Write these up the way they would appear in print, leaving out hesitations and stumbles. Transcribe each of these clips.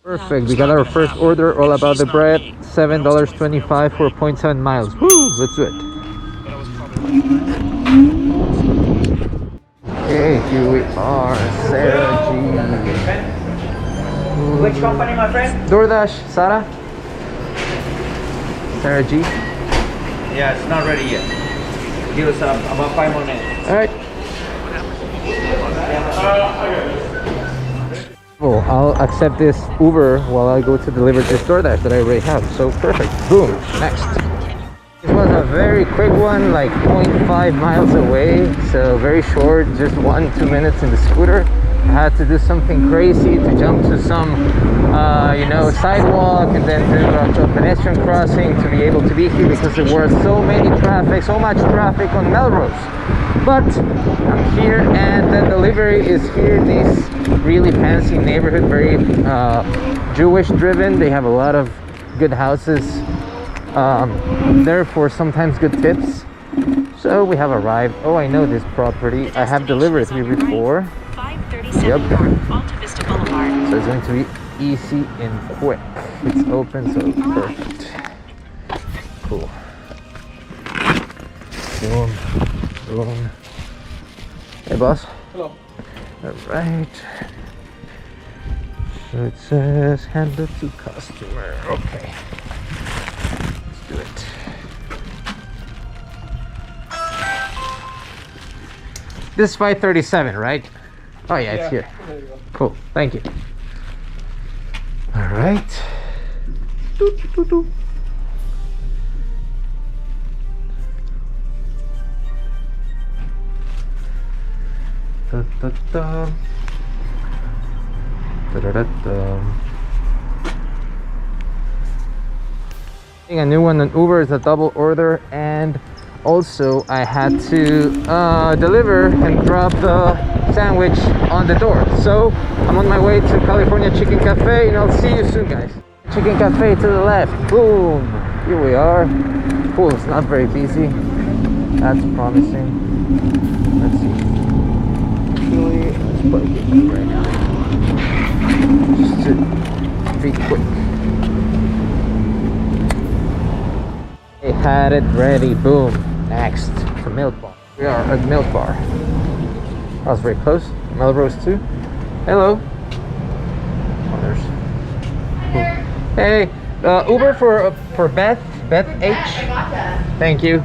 Perfect. We got our first order. All about the bread. $7.25 for 0.7 miles. Woo! Let's do it. Okay, here we are. Sarah G. Which company, my friend? DoorDash, Sarah? Sarah G. Yeah, it's not ready yet. Give us about 5 more minutes. Alright. Oh, I'll accept this Uber while I go to deliver this DoorDash that I already have. So perfect. Boom. Next. This was a very quick one, like 0.5 miles away. So very short, just 1-2 minutes in the scooter. I had to do something crazy to jump to some, you know, sidewalk and then do a pedestrian crossing to be able to be here because there were so much traffic on Melrose. But I'm here and the delivery is here. This really fancy neighborhood, very Jewish driven. They have a lot of good houses, therefore sometimes good tips. So we have arrived. Oh, I know this property. I have delivered here before. Yep. So it's going to be easy and quick. It's open, so perfect. Cool. Boom. Boom. Hey, boss. Hello. Alright. So it says handle to customer. Okay. Let's do it. This is 537, right? Oh yeah, it's here. There you go. Cool. Thank you. Alright. Doo, doo, doo, doo. Da, da, da. Da, da, da, da. A new one on Uber is a double order, and also I had to deliver and drop the sandwich on the door. So I'm on my way to California Chicken Cafe, and I'll see you soon, guys. Chicken Cafe to the left. Boom. Here we are. Cool. It's not very busy. That's promising. Let's see. Actually, let's put it right now. Just to be quick. I had it ready. Boom. Next to Milk Bar. We are at Milk Bar. That was very close. Melrose too. Hello. Oh, there's. Cool. Hey, Uber for Beth H. I gotcha. Thank you.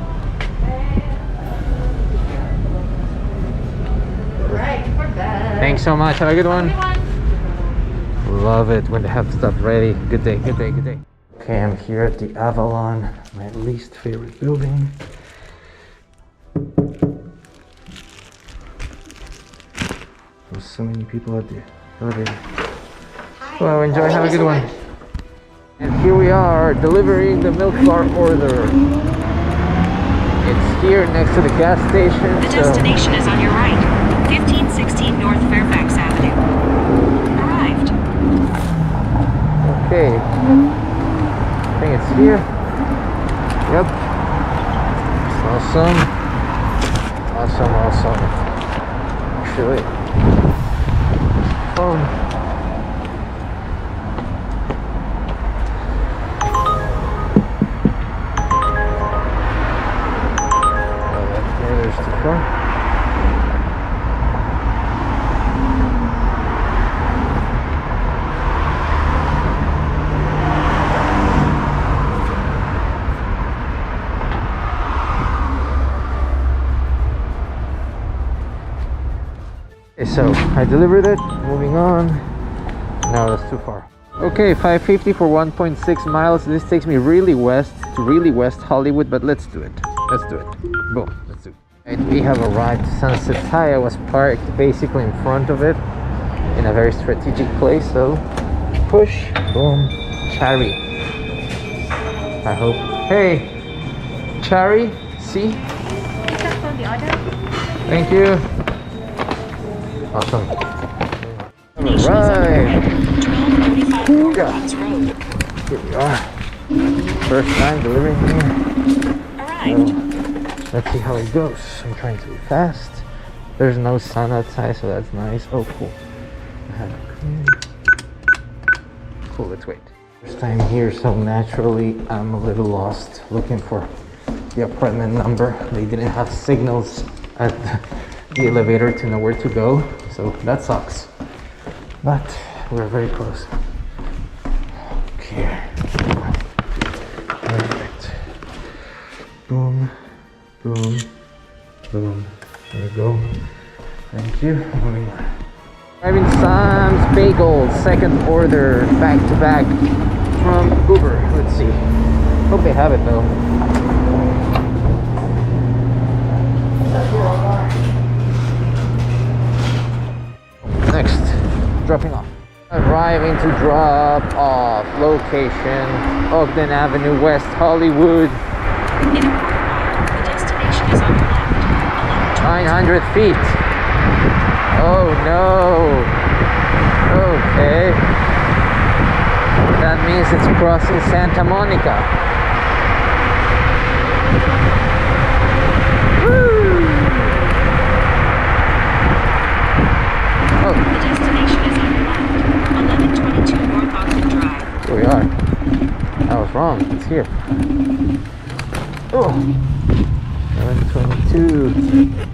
Right, for Beth. Thanks so much. Have a good one. Love it when they have stuff ready. Good day. Good day. Good day. Okay, I'm here at the Avalon, my least favorite building. There's so many people at the elevator. Well, enjoy, have a good one. And here we are, delivering the Milk Bar order. It's here next to the gas station. The destination is on your right. 1516 North Fairfax Avenue. Arrived. Okay. I think it's here. Yep. It's awesome. Awesome. Actually, phone. There's the phone. So I delivered it, moving on. No, that's too far. Okay, $5.50 for 1.6 miles. This takes me really west to really West Hollywood, but let's do it. Let's do it. Boom, let's do it. Right, we have arrived to Sunset High. I was parked basically in front of it in a very strategic place, so push, boom, Cherry. I hope. Hey, Cherry, see? Thank you. Awesome. Alright. Here we are. First time delivering here. So, let's see how it goes. I'm trying to be fast. There's no sun outside, so that's nice. Oh, cool. I have a clean. cool, let's wait. First time here, so naturally I'm a little lost looking for the apartment number. They didn't have signals at the elevator to know where to go, so that sucks. But we're very close. Okay. Perfect. Boom, boom, boom. There we go. Thank you. Moving on. Driving Sam's Bagels, second order, back to back from Uber. Let's see. Hope they have it though. Next, dropping off. Arriving to drop off. Location, Ogden Avenue, West Hollywood. In a quarter mile, the destination is on the left. 900 feet. Oh no. Okay. That means it's crossing Santa Monica. Woo! Oh. The destination is on your left. 1122 North Ogden Drive. Here we are. I was wrong. It's here. Oh. 1122.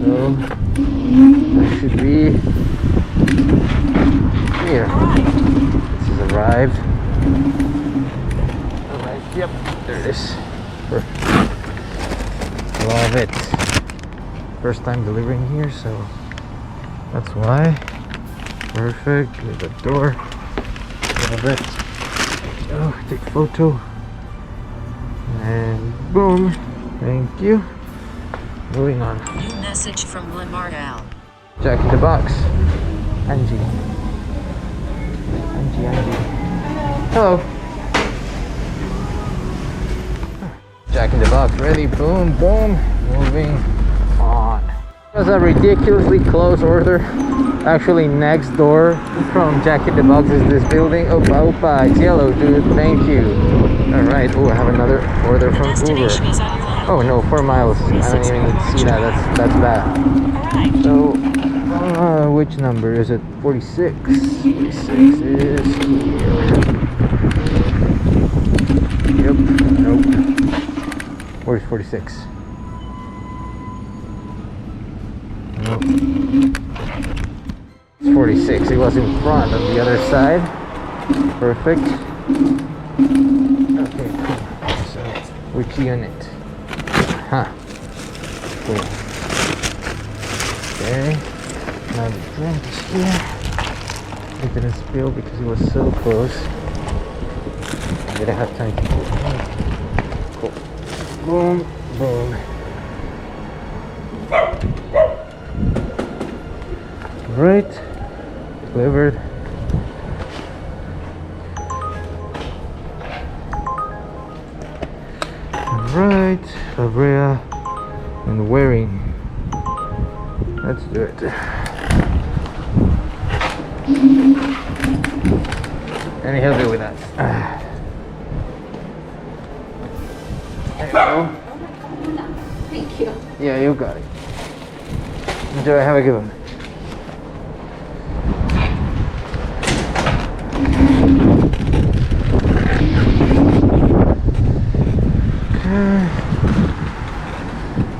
So that should be here. This is arrived. Alright, yep, there it is. Perfect. Love it. First time delivering here, so that's why. Perfect. Leave the door. Love it. Oh, take photo. And boom. Thank you. Moving on. New message from Lamar Al. Jack in the Box. Angie. Hello. Jack in the Box ready. Boom, boom. Moving on. It was a ridiculously close order. Actually, next door from Jack in the Box is this building. Opa, opa. It's yellow, dude. Thank you. Alright. Oh, I have another order from Destination is Uber. on your left. Oh no, 4 miles. I don't even need to see that. That's bad. Alright. So, which number is it? 46. 46 is here. Yep. Nope. Where's 46? Nope. It's 46. It was in front on the other side. Perfect. Okay, cool. So, which unit? Huh. Cool. Okay. Now the drink is here. It didn't spill because it was so close. I didn't have time to cool. Cool. Boom, boom. Right. Delivered. Right. Abrea and wearing. Let's do it. Any help me with that? There you go. Thank you. Yeah, you got it. Enjoy. Have a good one.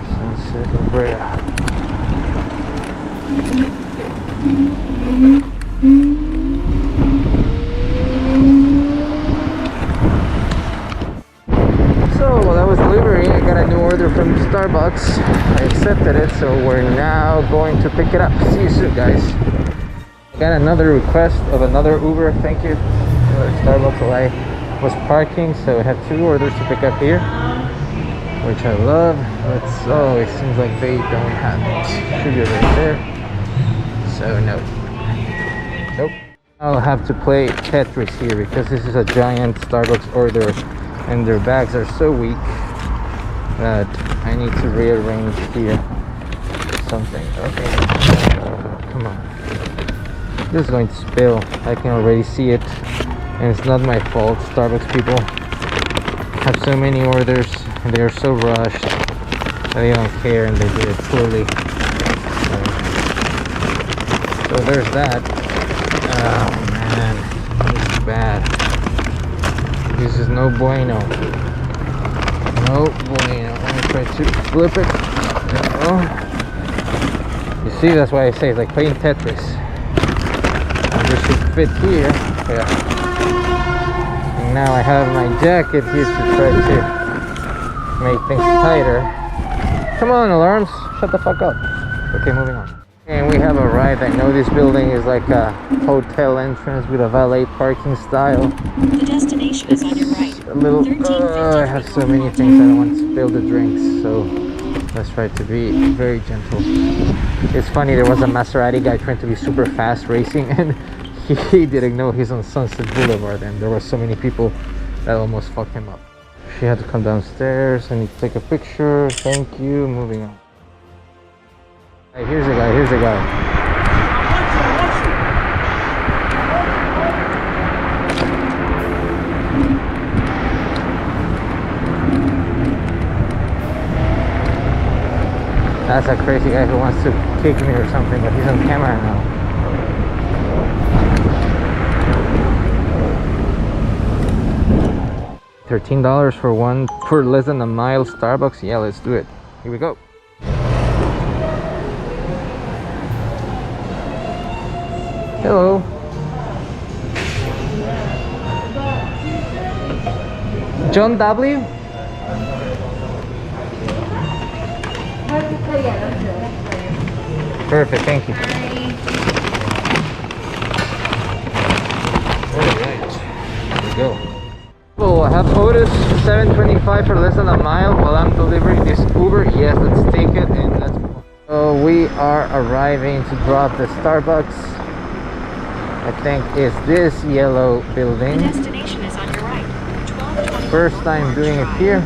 Sunset Abrea. So while I was delivering, I got a new order from Starbucks. I accepted it, so we're now going to pick it up. See you soon, guys. I got another request of another Uber. Thank you. Another Starbucks while I was parking, so I have 2 orders to pick up here, which I love. Oh, it seems like they don't have it. Sugar right there. So no. Nope. I'll have to play Tetris here because this is a giant Starbucks order and their bags are so weak that I need to rearrange here something. Okay. Come on. This is going to spill. I can already see it. And it's not my fault. Starbucks people have so many orders and they are so rushed that they don't care and they do it poorly. So there's that. Oh man. bad. This is no bueno. No bueno. Let me try to flip it. Oh. You see, that's why I say it's like playing Tetris. And this should fit here. Yeah. And now I have my jacket here to try to make things tighter. Come on, alarms. Shut the fuck up. Okay, moving on. And we have arrived. I know this building is like a hotel entrance with a valet parking style. The destination is on your right. A little, I have so many things I don't want to spill the drinks, so let's try to be very gentle. It's funny, there was a Maserati guy trying to be super fast racing, and he didn't know he's on Sunset Boulevard, and there were so many people that almost fucked him up. She had to come downstairs. I need to take a picture. Thank you. Moving on. Hey, here's a guy. Here's a guy. That's a crazy guy who wants to kick me or something, but he's on camera now. $13 for one for less than a mile Starbucks. Yeah, let's do it. Here we go. Hello. John W. Perfect, thank you. Alright, here we go. Oh, I have Otis $7.25 for less than a mile while I'm delivering this Uber. Yes, let's take it and let's go. So we are arriving to drop the Starbucks. I think it's this yellow building. The destination is on your right. 12:24 First time doing it here.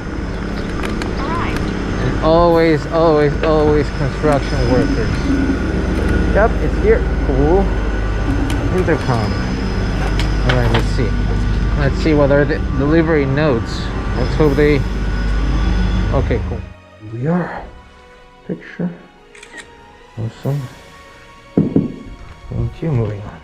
Arrived. And always construction workers. Yep, it's here. Cool. Intercom. Alright, let's see. Let's see what are the delivery notes. Let's hope they... Okay, cool. Here we are. Picture. Awesome. Thank you. Moving on.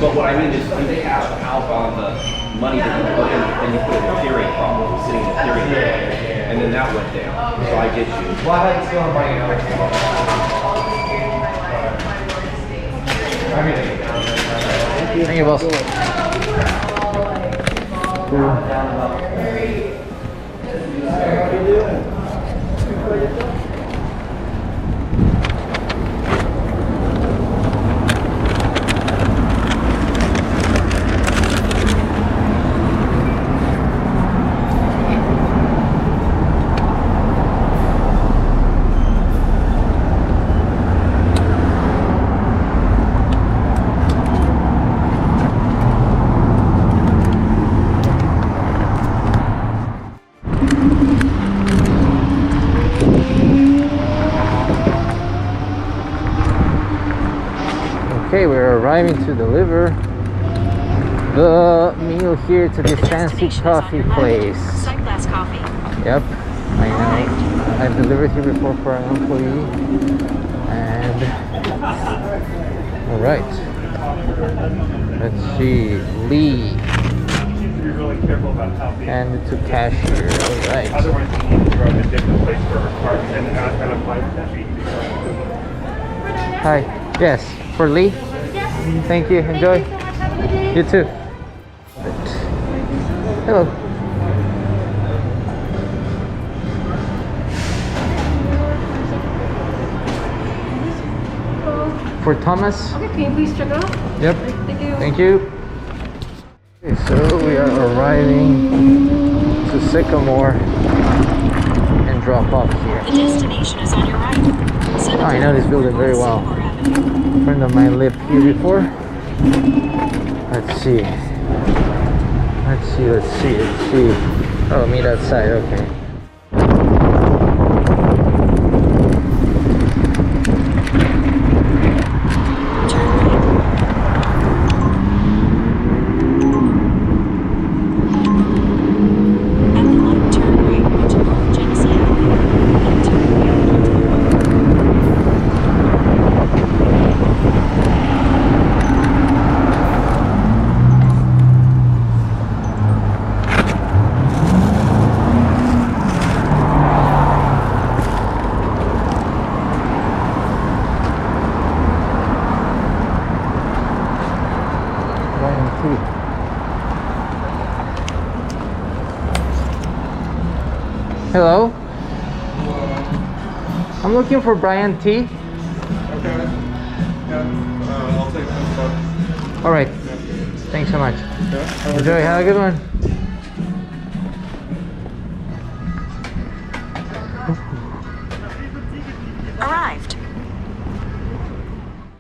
But what I mean is, you cash out on the money that you put in, and you put in the theory problem, sitting in the theory there, and then that went down. So I get you. Well, I had to steal money. Thank you, boss. Cool. Okay, we're arriving to deliver the meal here to this fancy coffee place. Sunglass Coffee. Yep, I know. I've delivered here before for an employee. And alright. Let's see. Lee. And to cashier. Alright. Hi. Yes. For Lee? Thank you. Enjoy. You too. Hello. For Thomas? Okay, can you please check it out? Yep. Thank you. Thank you. Okay, so we are arriving to Sycamore and drop off here. The destination is on your right. Oh, I know this building very well. A friend of mine lived here before. Let's see. Oh, meet outside, okay. At the light, turn right onto North Genesee Avenue. Then turn right onto the road. Brian T. Hello? I'm looking for Brian T. Okay. Yeah. I'll take this up. Alright. Thanks so much. Yeah. Enjoy. Have a good one.